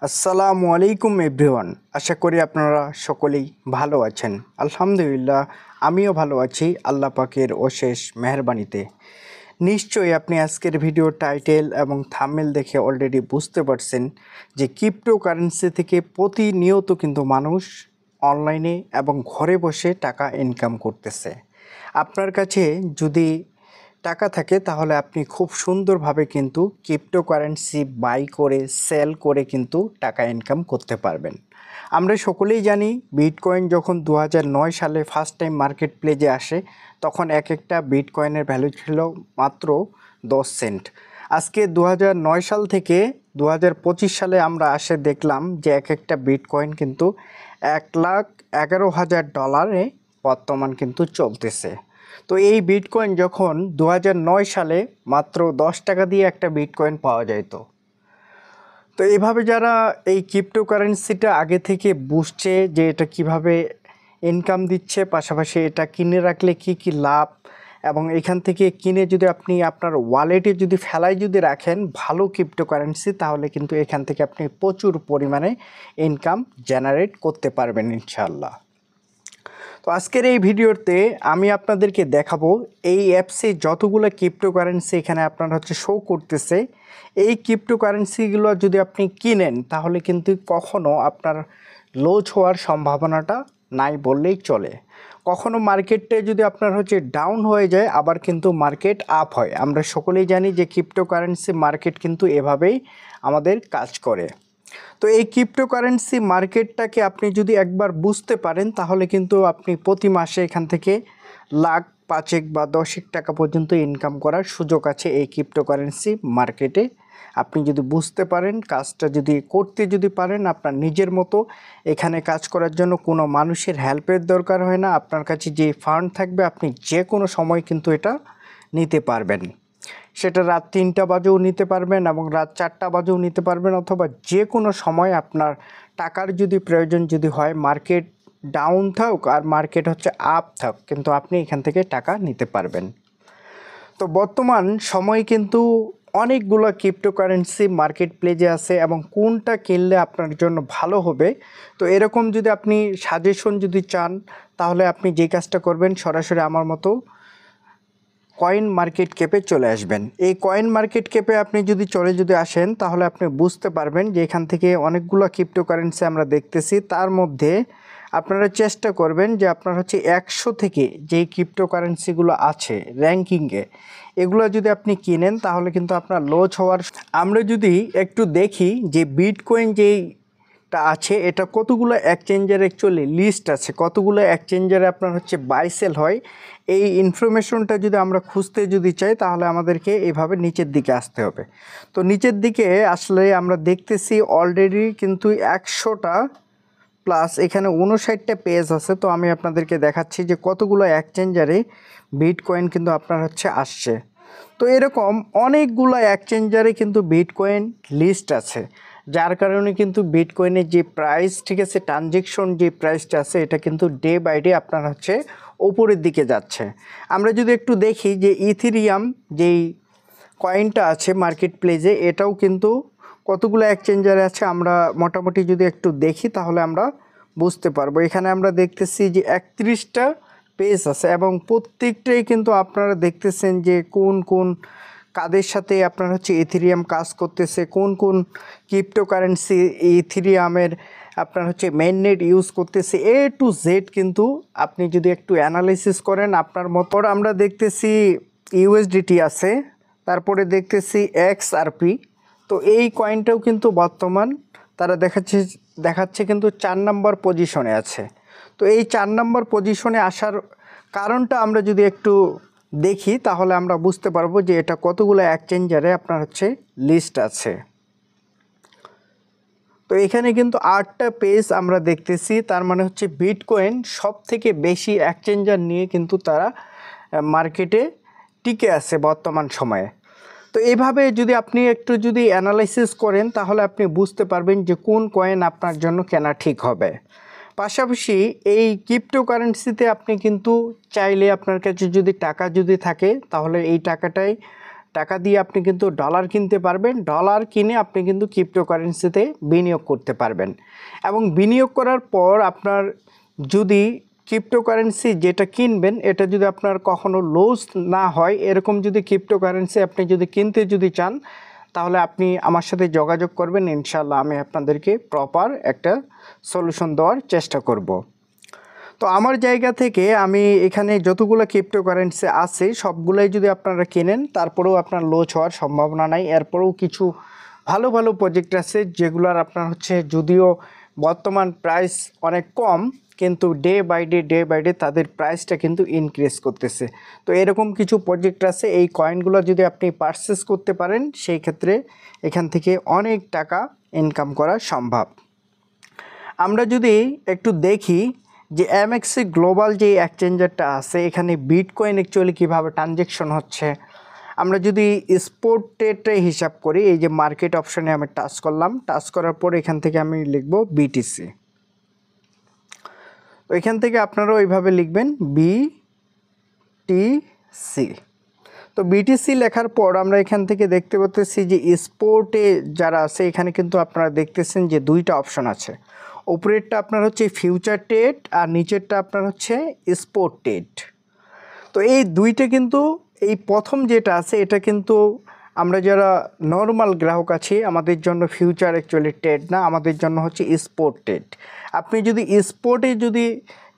আসসালামু আলাইকুম এভরিওয়ান। আশা করি আপনারা সকলেই ভালো আছেন। আলহামদুলিল্লাহ, আমিও ভালো আছি আল্লাহ পাকের অশেষ মেহেরবানিতে। নিশ্চয়ই আপনি আজকের ভিডিও টাইটেল এবং থাম্বনেল দেখে অলরেডি বুঝতে পারছেন যে ক্রিপ্টোকারেন্সি থেকে প্রতিনিয়ত কিন্তু মানুষ অনলাইনে এবং ঘরে বসে টাকা ইনকাম করতেছে। আপনার কাছে যদি টাকা থাকে তাহলে আপনি খুব সুন্দরভাবে কিন্তু ক্রিপ্টোকারেন্সি বাই করে সেল করে কিন্তু টাকা ইনকাম করতে পারবেন। আমরা সকলেই জানি বিটকয়েন যখন 2009 সালে ফার্স্ট টাইম মার্কেট প্লেসে আসে তখন এক একটা বিটকয়েনের ভ্যালু ছিল মাত্র 10 সেন্ট। আজকে 2009 সাল থেকে 2025 সালে আমরা আসে দেখলাম যে এক একটা বিটকয়েন কিন্তু $1,11,000 বর্তমান কিন্তু চলতেছে। তো এই বিটকয়েন যখন 2009 সালে মাত্র 10 টাকা দিয়ে একটা বিটকয়েন পাওয়া যেত। তো এইভাবে যারা এই ক্রিপ্টোকারেন্সিটা আগে থেকে বুঝছে যে এটা কিভাবে ইনকাম দিচ্ছে, পাশাপাশি এটা কিনে রাখলে কি কি লাভ, এবং এখান থেকে কিনে যদি আপনি আপনার ওয়ালেটে যদি ফেলায় যদি রাখেন ভালো ক্রিপ্টোকারেন্সি, তাহলে কিন্তু এখান থেকে আপনি প্রচুর পরিমাণে ইনকাম জেনারেট করতে পারবেন ইনশাআল্লাহ। তো আজকের এই ভিডিওতে আমি আপনাদেরকে দেখাবো এই অ্যাপসে যতগুলো ক্রিপ্টোকারেন্সি এখানে আপনার শো করতেছে, এই ক্রিপ্টোকারেন্সিগুলো যদি আপনি কিনেন তাহলে কিন্তু কখনো আপনার লস হওয়ার সম্ভাবনাটা নাই বললেই চলে। কখনো মার্কেটে যদি আপনার ডাউন হয়ে যায়, আবার কিন্তু মার্কেট আপ হয়। আমরা সকলেই জানি যে ক্রিপ্টোকারেন্সি মার্কেট কিন্তু এভাবেই আমাদের কাজ করে। তো এই ক্রিপ্টোকারেন্সি মার্কেটটাকে আপনি যদি একবার বুঝতে পারেন তাহলে কিন্তু আপনি প্রতি মাসে এখান থেকে লাখ পাঁচেক বা দশেক টাকা পর্যন্ত ইনকাম করার সুযোগ আছে এই ক্রিপ্টোকারেন্সি মার্কেটে। আপনি যদি বুঝতে পারেন, কাজটা যদি করতে যদি পারেন আপনার নিজের মতো, এখানে কাজ করার জন্য কোনো মানুষের হেল্পের দরকার হয় না। আপনার কাছে যে ফান্ড থাকবে আপনি যে কোনো সময় কিন্তু এটা নিতে পারবেন। সেটা রাত 3টা বাজেও নিতে পারবেন এবং রাত 4টা বাজেও নিতে পারবেন, অথবা যে কোনো সময় আপনার টাকার যদি প্রয়োজন যদি হয়, মার্কেট ডাউন থাক আর মার্কেট আপ থাক, কিন্তু আপনি এখান থেকে টাকা নিতে পারবেন। তো বর্তমান সময়ে কিন্তু অনেকগুলো ক্রিপ্টোকারেন্সি মার্কেট প্লেসে আছে এবং কোনটা কিনলে আপনার জন্য ভালো হবে, তো এরকম যদি আপনি সাজেশন যদি চান তাহলে আপনি যে কাজটা করবেন সরাসরি আমার মতো কয়েন মার্কেট ক্যাপে চলে আসবেন। এই কয়েন মার্কেট ক্যাপে আপনি যদি আসেন তাহলে আপনি বুঝতে পারবেন যে এখান থেকে অনেকগুলো ক্রিপ্টোকারেন্সি আমরা দেখতেছি। তার মধ্যে আপনারা চেষ্টা করবেন যে আপনার 100 থেকে যেই ক্রিপ্টোকারেন্সিগুলো আছে র্যাঙ্কিংয়ে, এগুলো যদি আপনি কিনেন তাহলে কিন্তু আপনার লস হওয়ার। আমরা যদি একটু দেখি যে বিটকয়েন যেইটা আছে এটা কতগুলো এক্সচেঞ্জার অ্যাকচুয়ালি লিস্ট আছে, কতগুলো এক্সচেঞ্জারে আপনার বাই সেল হয়, এই ইনফরমেশনটা যদি আমরা খুঁজতে যদি চাই তাহলে আমাদেরকে এভাবে নিচের দিকে আসতে হবে। তো নিচের দিকে আসলে আমরা দেখতেছি অলরেডি কিন্তু 100টা প্লাস এখানে 59টা পেজ আছে। তো আমি আপনাদেরকে দেখাচ্ছি যে কতগুলো এক্সচেঞ্জারে বিটকয়েন কিন্তু আপনার আসছে। তো এরকম অনেকগুলো এক্সচেঞ্জারে কিন্তু বিটকয়েন লিস্ট আছে, যার কারণে কিন্তু বিটকয়েনের যে প্রাইস, ঠিক আছে, ট্রানজ্যাকশন যে প্রাইসটা আছে এটা কিন্তু ডে বাই ডে আপনার উপরের দিকে যাচ্ছে। আমরা যদি একটু দেখি যে ইথেরিয়াম যেই কয়েনটা আছে মার্কেট প্লেসে, এটাও কিন্তু কতগুলো এক্সচেঞ্জারে আছে আমরা মোটামুটি যদি একটু দেখি তাহলে আমরা বুঝতে পারবো। এখানে আমরা দেখতেছি যে 31টা পেজ আছে এবং প্রত্যেকটাই কিন্তু আপনারা দেখতেছেন যে কোন কোন কাদের সাথে আপনার ইথেরিয়াম কাজ করতেছে, কোন কোন ক্রিপ্টোকারেন্সি ইথেরিয়ামের আপনার মেইননেট ইউজ করতেছে, এ টু জেড কিন্তু আপনি যদি একটু অ্যানালাইসিস করেন আপনার মতো। আমরা দেখতেছি ইউএসডিটি আছে, তারপরে দেখতেছি এক্সআরপি। তো এই কয়েনটাও কিন্তু বর্তমান তারা দেখাচ্ছে কিন্তু 4 নম্বর পজিশনে আছে। তো এই 4 নম্বর পজিশনে আসার কারণটা আমরা যদি একটু দেখি তাহলে আমরা বুঝতে পারবো যে এটা কতগুলো এক্সচেঞ্জারে আপনার লিস্ট আছে। তো এখানে কিন্তু 8টা পেজ আমরা দেখতেছি, তার মানে বিটকয়েন সব থেকে বেশি এক্সচেঞ্জার নিয়ে কিন্তু তারা মার্কেটে টিকে আছে বর্তমান সময়ে। তো এইভাবে যদি আপনি একটু যদি অ্যানালাইসিস করেন তাহলে আপনি বুঝতে পারবেন যে কোন কয়েন আপনার জন্য কেনা ঠিক হবে। পাশাপাশি এই ক্রিপ্টোকারেন্সিতে আপনি কিন্তু চাইলে আপনার কাছে যদি টাকা যদি থাকে তাহলে এই টাকাটাই টাকা দিয়ে আপনি কিন্তু ডলার কিনতে পারবেন, ডলার কিনে আপনি কিন্তু ক্রিপ্টোকারেন্সিতে বিনিয়োগ করতে পারবেন। এবং বিনিয়োগ করার পর আপনার যদি ক্রিপ্টোকারেন্সি যেটা কিনবেন এটা যদি আপনার কখনো লস না হয়, এরকম যদি ক্রিপ্টোকারেন্সি আপনি যদি কিনতে যদি চান, তাহলে আপনি আমার সাথে যোগাযোগ করবেন, ইনশাআল্লাহ আমি আপনাদেরকে প্রপার একটা সলিউশন দেওয়ার চেষ্টা করব। তো আমার জায়গা থেকে আমি এখানে যতগুলো ক্রিপ্টোকারেন্সি আছে সবগুলোই যদি আপনারা কেনেন, তারপরেও আপনার লস হওয়ার সম্ভাবনা নাই। এরপরেও কিছু ভালো ভালো প্রজেক্ট আছে যেগুলোর আপনার হচ্ছে যদিও বর্তমান প্রাইস অনেক কম, কিন্তু ডে বাই ডে তাদের প্রাইসটা কিন্তু ইনক্রিজ করতেছে। তো এরকম কিছু প্রজেক্ট আছে, এই কয়েনগুলো যদি আপনি পারচেস করতে পারেন সেই ক্ষেত্রে এখান থেকে অনেক টাকা ইনকাম করা সম্ভব। আমরা যদি একটু দেখি যে এমএক্সি গ্লোবাল যে এক্সচেঞ্জারটা আছে, এখানে বিটকয়েন অ্যাকচুয়ালি কীভাবে ট্রানজ্যাকশন হচ্ছে, আমরা যদি স্পট ট্রেডে হিসাব করি, এই যে মার্কেট অপশানে আমি টাচ করলাম, টাচ করার পর এখান থেকে আমি লিখব বিটিসি। তো এখান থেকে আপনারাও এইভাবে লিখবেন বিটিসি। তো বিটিসি লেখার পর আমরা এখান থেকে দেখতে পাচ্ছি যে স্পোর্টে যারা আছে এখানে কিন্তু আপনারা দেখতেছেন যে দুইটা অপশন আছে, উপরেরটা আপনার হচ্ছে ফিউচার ট্রেড আর নিচেরটা আপনার হচ্ছে স্পোর্ট ট্রেড। তো এই দুইটা কিন্তু এই প্রথম যেটা আছে এটা কিন্তু আমরা যারা নর্মাল গ্রাহক আছি আমাদের জন্য ফিউচার অ্যাকচুয়ালি ট্রেড না, আমাদের জন্য হচ্ছে স্পোর্ট ট্রেড। আপনি যদি স্পোর্টে যদি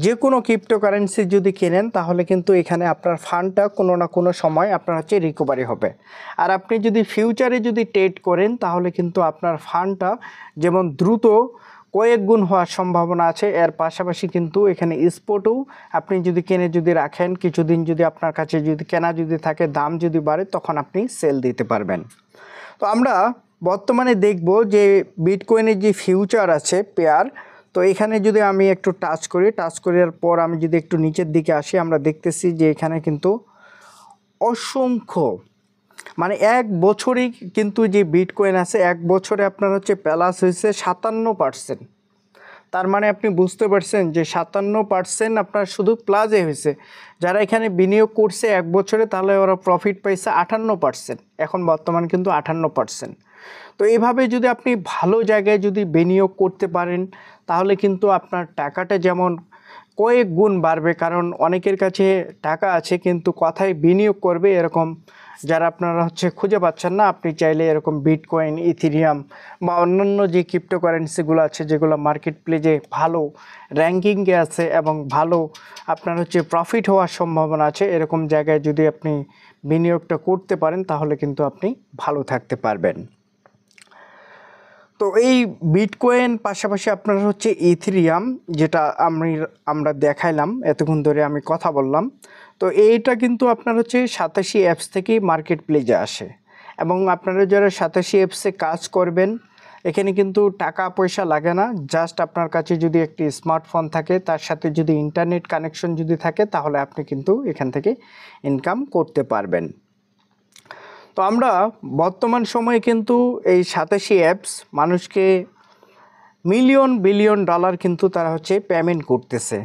যে কোনো ক্রিপ্টোকারেন্সি যদি কেনেন তাহলে কিন্তু এখানে আপনার ফান্ডটা কোনো না কোনো সময় আপনার হচ্ছে রিকভারি হবে। আর আপনি যদি ফিউচারে যদি ট্রেড করেন তাহলে কিন্তু আপনার ফান্ডটা যেমন দ্রুত কয়েক গুণ হওয়ার সম্ভাবনা আছে, এর পাশাপাশি কিন্তু এখানে স্পোর্টও আপনি যদি কিনে যদি রাখেন, কিছুদিন যদি আপনার কাছে যদি কেনা যদি থাকে, দাম যদি বাড়ে তখন আপনি সেল দিতে পারবেন। তো আমরা বর্তমানে দেখব যে বিটকয়েনের যে ফিউচার আছে পেয়ার, তো এখানে যদি আমি একটু টাচ করি, টাচ করার পর আমি যদি একটু নিচের দিকে আসি, আমরা দেখতেছি যে এখানে কিন্তু অসংখ্য মানে এক বছরেই কিন্তু যে বিটকয়েন আছে এক বছরে আপনার হচ্ছে প্লাস হয়েছে 57%। তার মানে আপনি বুঝতে পারছেন যে 57% আপনার শুধু প্লাসে হয়েছে। যারা এখানে বিনিয়োগ করছে এক বছরে তাহলে ওরা প্রফিট পাইছে 58%, এখন বর্তমান কিন্তু 58%। তো এইভাবে যদি আপনি ভালো জায়গায় যদি বিনিয়োগ করতে পারেন তাহলে কিন্তু আপনার টাকাটা যেমন কয়েক গুণ বাড়বে, কারণ অনেকের কাছে টাকা আছে কিন্তু কথায় বিনিয়োগ করবে এরকম যারা আপনারা হচ্ছে খুঁজে পাচ্ছেন না, আপনি চাইলে এরকম বিটকয়েন, ইথেরিয়াম বা অন্যান্য যে ক্রিপ্টোকারেন্সিগুলো আছে যেগুলো মার্কেট প্লেসে ভালো র্যাঙ্কিংয়ে আছে এবং ভালো আপনার হচ্ছে প্রফিট হওয়ার সম্ভাবনা আছে, এরকম জায়গায় যদি আপনি বিনিয়োগটা করতে পারেন তাহলে কিন্তু আপনি ভালো থাকতে পারবেন। তো এই বিটকয়েন পাশাপাশি আপনার হচ্ছে ইথেরিয়াম যেটা আমরা দেখাইলাম, এতক্ষণ ধরে আমি কথা বললাম, তো এইটা কিন্তু আপনার হচ্ছে 87 অ্যাপস থেকেই মার্কেট প্লেসে আসে। এবং আপনারা যারা 87 অ্যাপসে কাজ করবেন এখানে কিন্তু টাকা পয়সা লাগে না, জাস্ট আপনার কাছে যদি একটি স্মার্টফোন থাকে তার সাথে যদি ইন্টারনেট কানেকশন যদি থাকে তাহলে আপনি কিন্তু এখান থেকে ইনকাম করতে পারবেন। তো আমরা বর্তমান সময়ে কিন্তু এই 87 অ্যাপস মানুষকে মিলিয়ন বিলিয়ন ডলার কিন্তু তারা হচ্ছে পেমেন্ট করতেছে।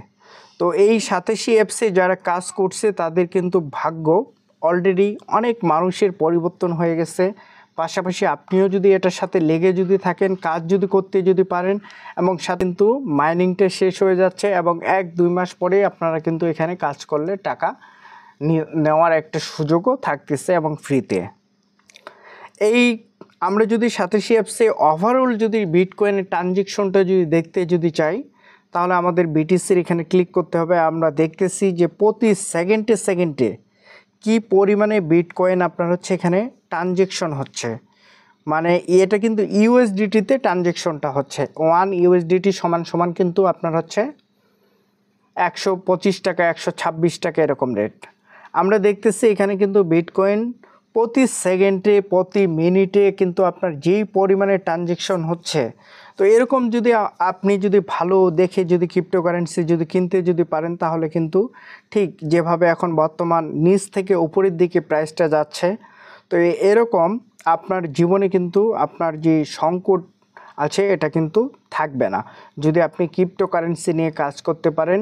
তো এই 87 অ্যাপসে যারা কাজ করছে তাদের কিন্তু ভাগ্য অলরেডি অনেক মানুষের পরিবর্তন হয়ে গেছে। পাশাপাশি আপনিও যদি এটার সাথে লেগে যদি থাকেন, কাজ যদি করতে যদি পারেন, এবং সাথে কিন্তু মাইনিংটা শেষ হয়ে যাচ্ছে এবং 1-2 মাস পরেই আপনারা কিন্তু এখানে কাজ করলে টাকা নেওয়ার একটা সুযোগও থাকতেছে এবং ফ্রিতে। এই আমরা যদি 87 অ্যাপসে ওভারঅল যদি বিটকয়েনের ট্রানজ্যাকশনটা যদি দেখতে যদি চাই তাহলে আমাদের বিটিসির এখানে ক্লিক করতে হবে। আমরা দেখতেছি যে প্রতি সেকেন্ডে কি পরিমাণে বিটকয়েন আপনার হচ্ছে এখানে ট্রানজ্যাকশন হচ্ছে, মানে এটা কিন্তু ইউএসডিটিতে ট্রানজ্যাকশনটা হচ্ছে। 1 ইউএসডিটি সমান কিন্তু আপনার হচ্ছে 125 টাকা 126 টাকা এরকম রেট। আমরা দেখতেছি এখানে কিন্তু বিটকয়েন প্রতি সেকেন্ডে প্রতি মিনিটে কিন্তু আপনার যেই পরিমাণে ট্রানজ্যাকশন হচ্ছে, তো এরকম যদি আপনি যদি ভালো দেখে যদি ক্রিপ্টোকারেন্সি যদি কিনতে যদি পারেন তাহলে কিন্তু ঠিক যেভাবে এখন বর্তমান নিচ থেকে উপরের দিকে প্রাইসটা যাচ্ছে, তো এরকম আপনার জীবনে কিন্তু আপনার যে সংকট আছে এটা কিন্তু থাকবে না যদি আপনি ক্রিপ্টোকারেন্সি নিয়ে কাজ করতে পারেন।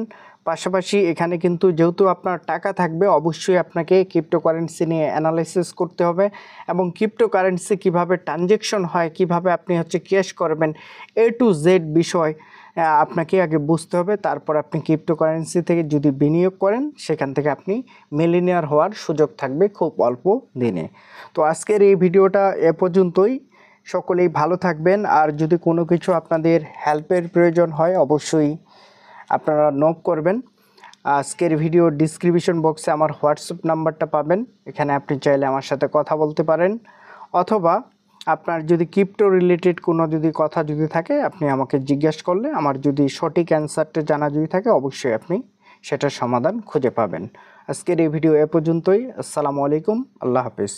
পাশাপাশি এখানে কিন্তু যেহেতু আপনার টাকা থাকবে, অবশ্যই আপনাকে ক্রিপ্টোকারেন্সি নিয়ে অ্যানালাইসিস করতে হবে এবং ক্রিপ্টোকারেন্সি কীভাবে ট্রানজ্যাকশন হয়, কিভাবে আপনি ক্যাশ করবেন, A to Z বিষয় আপনাকে আগে বুঝতে হবে। তারপর আপনি ক্রিপ্টোকারেন্সি থেকে যদি বিনিয়োগ করেন, সেখান থেকে আপনি মিলিনিয়ার হওয়ার সুযোগ থাকবে খুব অল্প দিনে। তো আজকের এই ভিডিওটা এ পর্যন্তই। সকলেই ভালো থাকবেন। আর যদি কোনো কিছু আপনাদের হেল্পের প্রয়োজন হয়, অবশ্যই আপনারা নক করবেন। আজকের ভিডিও ডিসক্রিপশন বক্সে আমার হোয়াটসঅ্যাপ নাম্বারটা পাবেন, এখানে আপনি চাইলে আমার সাথে কথা বলতে পারেন, অথবা আপনার যদি ক্রিপ্টো রিলেটেড কোনো কথা যদি থাকে, আপনি আমাকে জিজ্ঞাসা করলে আমার যদি সঠিক অ্যান্সারটা জানা যদি থাকে, অবশ্যই আপনি সেটার সমাধান খুঁজে পাবেন। আজকের এই ভিডিও এ পর্যন্তই। আসসালামু আলাইকুম, আল্লাহ হাফিজ।